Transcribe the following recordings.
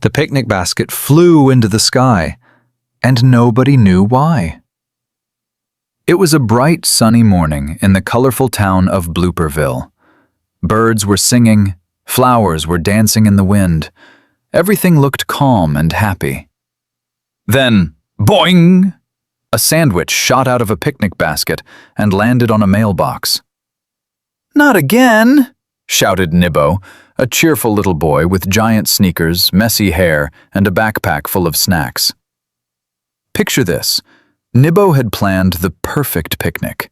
The picnic basket flew into the sky, and nobody knew why. It was a bright, sunny morning in the colorful town of Blooperville. Birds were singing, flowers were dancing in the wind. Everything looked calm and happy. Then, boing! A sandwich shot out of a picnic basket and landed on a mailbox. "Not again!" shouted Nibbo, a cheerful little boy with giant sneakers, messy hair, and a backpack full of snacks. Picture this. Nibbo had planned the perfect picnic.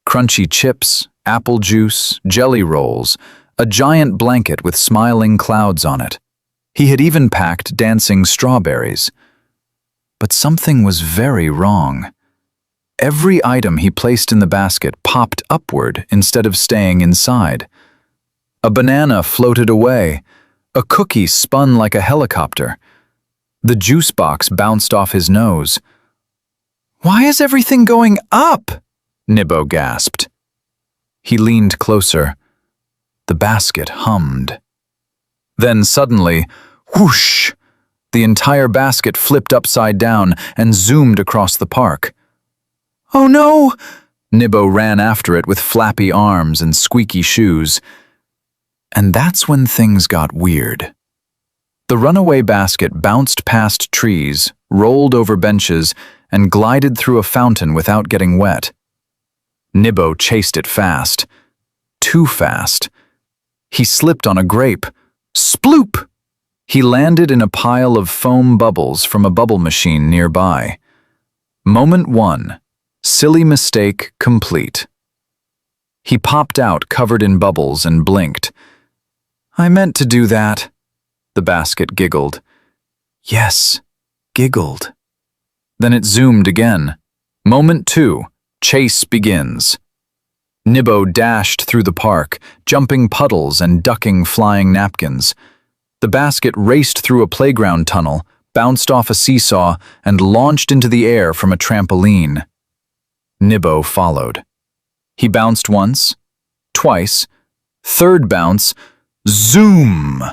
Crunchy chips, apple juice, jelly rolls, a giant blanket with smiling clouds on it. He had even packed dancing strawberries. But something was very wrong. Every item he placed in the basket popped upward instead of staying inside. A banana floated away. A cookie spun like a helicopter. The juice box bounced off his nose. "Why is everything going up?" Nibbo gasped. He leaned closer. The basket hummed. Then suddenly, whoosh! The entire basket flipped upside down and zoomed across the park. "Oh no!" Nibbo ran after it with flappy arms and squeaky shoes. And that's when things got weird. The runaway basket bounced past trees, rolled over benches, and glided through a fountain without getting wet. Nibbo chased it fast. Too fast. He slipped on a grape. Sploop! He landed in a pile of foam bubbles from a bubble machine nearby. Moment 1. Silly mistake complete. He popped out covered in bubbles and blinked. "I meant to do that." The basket giggled. Yes, giggled. Then it zoomed again. Moment 2. Chase begins. Nibbo dashed through the park, jumping puddles and ducking flying napkins. The basket raced through a playground tunnel, bounced off a seesaw, and launched into the air from a trampoline. Nibbo followed. He bounced once, twice, third bounce, zoom!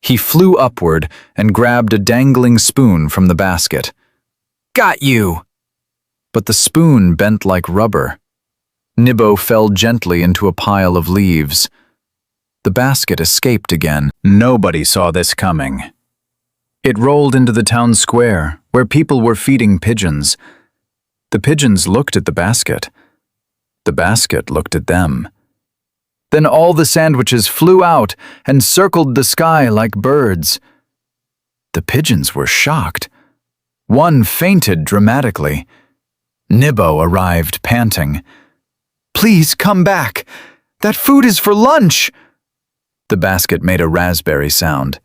He flew upward and grabbed a dangling spoon from the basket. "Got you!" But the spoon bent like rubber. Nibbo fell gently into a pile of leaves. The basket escaped again. Nobody saw this coming. It rolled into the town square, where people were feeding pigeons. The pigeons looked at the basket. The basket looked at them. Then all the sandwiches flew out and circled the sky like birds. The pigeons were shocked. One fainted dramatically. Nibbo arrived panting. "Please come back. That food is for lunch." The basket made a raspberry sound.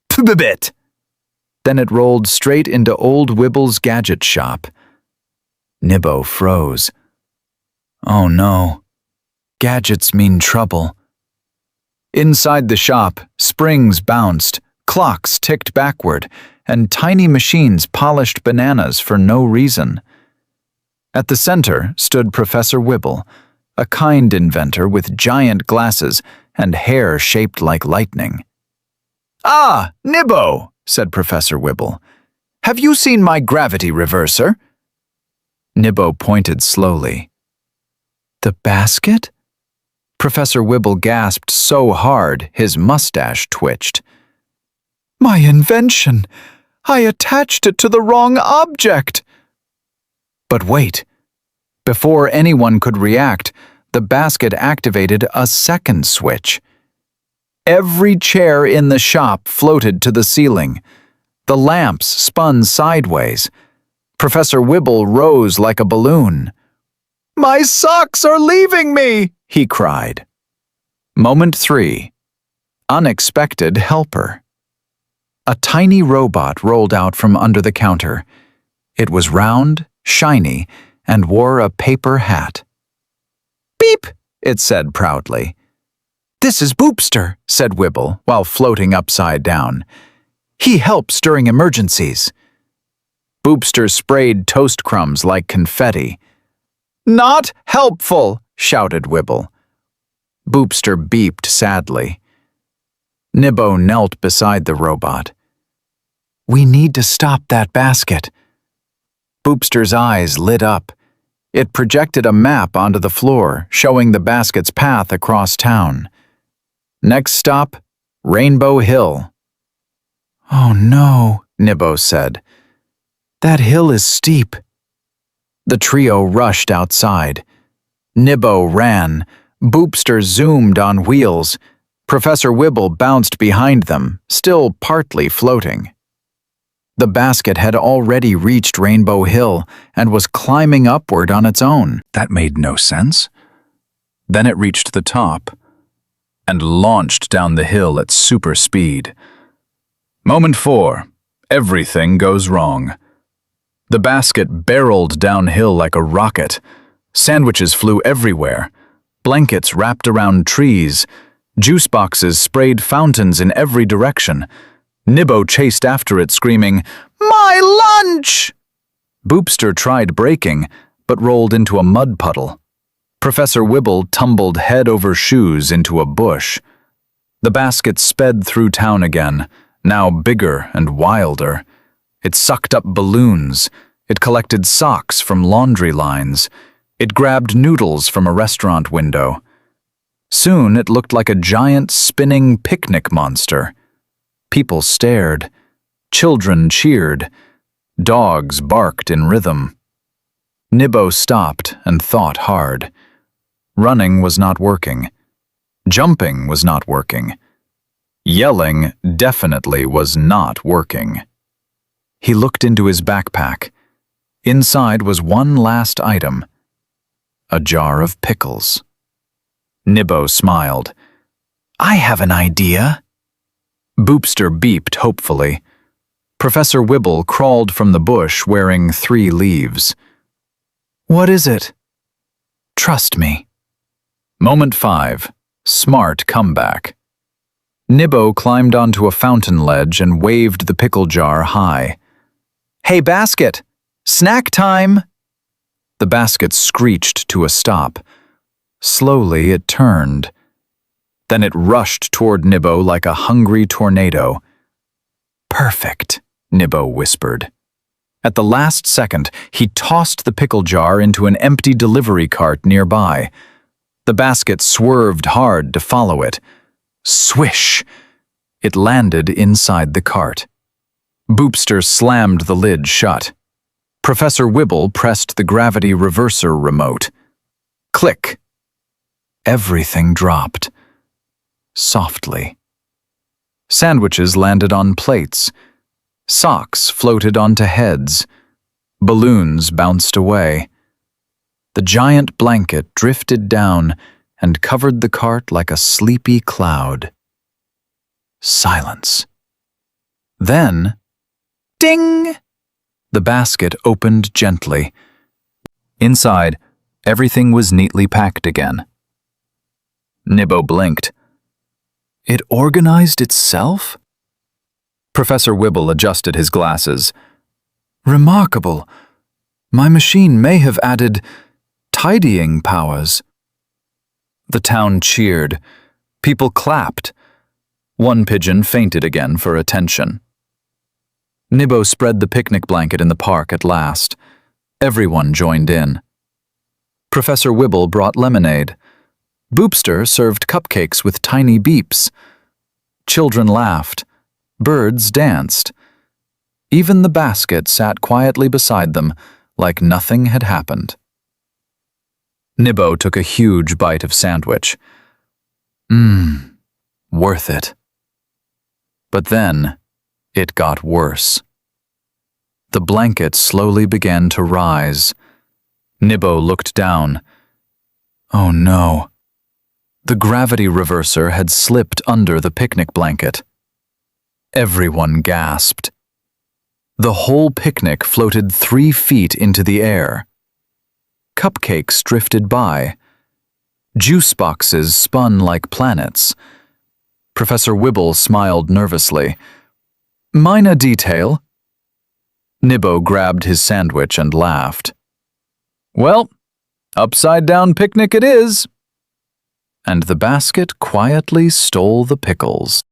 "P-b-bit." Then it rolled straight into old Wibble's gadget shop. Nibbo froze. Oh no. Gadgets mean trouble. Inside the shop, springs bounced, clocks ticked backward, and tiny machines polished bananas for no reason. At the center stood Professor Wibble, a kind inventor with giant glasses and hair shaped like lightning. "Ah, Nibbo," said Professor Wibble. "Have you seen my gravity reverser?" Nibbo pointed slowly. "The basket?" Professor Wibble gasped so hard his mustache twitched. "My invention! I attached it to the wrong object!" But wait. Before anyone could react, the basket activated a second switch. Every chair in the shop floated to the ceiling. The lamps spun sideways. Professor Wibble rose like a balloon. "My socks are leaving me!" he cried. Moment 3. Unexpected helper. A tiny robot rolled out from under the counter. It was round, shiny, and wore a paper hat. "Beep," it said proudly. "This is Boopster," said Wibble while floating upside down. "He helps during emergencies." Boopster sprayed toast crumbs like confetti. "Not helpful," shouted Wibble. Boopster beeped sadly. Nibbo knelt beside the robot. We need to stop that basket. Boopster's eyes lit up. It projected a map onto the floor, showing the basket's path across town. Next stop, Rainbow Hill. Oh no, Nibbo said. That hill is steep. The trio rushed outside. Nibbo ran. Boopster zoomed on wheels. Professor Wibble bounced behind them, still partly floating. The basket had already reached Rainbow Hill and was climbing upward on its own. That made no sense. Then it reached the top and launched down the hill at super speed. Moment 4. Everything goes wrong. The basket barreled downhill like a rocket. Sandwiches flew everywhere. Blankets wrapped around trees. Juice boxes sprayed fountains in every direction. Nibbo chased after it, screaming, "My lunch!" Boopster tried braking, but rolled into a mud puddle. Professor Wibble tumbled head over shoes into a bush. The basket sped through town again, now bigger and wilder. It sucked up balloons. It collected socks from laundry lines. It grabbed noodles from a restaurant window. Soon it looked like a giant spinning picnic monster. People stared. Children cheered. Dogs barked in rhythm. Nibbo stopped and thought hard. Running was not working. Jumping was not working. Yelling definitely was not working. He looked into his backpack. Inside was one last item. A jar of pickles. Nibbo smiled. "I have an idea." Boopster beeped hopefully. Professor Wibble crawled from the bush wearing 3 leaves. "What is it?" "Trust me." Moment 5. Smart comeback. Nibbo climbed onto a fountain ledge and waved the pickle jar high. "Hey, basket! Snack time!" The basket screeched to a stop. Slowly it turned. Then it rushed toward Nibbo like a hungry tornado. "Perfect," Nibbo whispered. At the last second, he tossed the pickle jar into an empty delivery cart nearby. The basket swerved hard to follow it. Swish! It landed inside the cart. Boopster slammed the lid shut. Professor Wibble pressed the gravity reverser remote. Click! Everything dropped. Softly. Sandwiches landed on plates. Socks floated onto heads. Balloons bounced away. The giant blanket drifted down and covered the cart like a sleepy cloud. Silence. Then, ding! The basket opened gently. Inside, everything was neatly packed again. Nibbo blinked. It organized itself? Professor Wibble adjusted his glasses. Remarkable. My machine may have added tidying powers. The town cheered. People clapped. One pigeon fainted again for attention. Nibbo spread the picnic blanket in the park at last. Everyone joined in. Professor Wibble brought lemonade. Boopster served cupcakes with tiny beeps. Children laughed. Birds danced. Even the basket sat quietly beside them, like nothing had happened. Nibbo took a huge bite of sandwich. Worth it. But then, it got worse. The blanket slowly began to rise. Nibbo looked down. Oh no. The gravity reverser had slipped under the picnic blanket. Everyone gasped. The whole picnic floated 3 feet into the air. Cupcakes drifted by. Juice boxes spun like planets. Professor Wibble smiled nervously. Minor detail. Nibbo grabbed his sandwich and laughed. Well, upside-down picnic it is. And the basket quietly stole the pickles.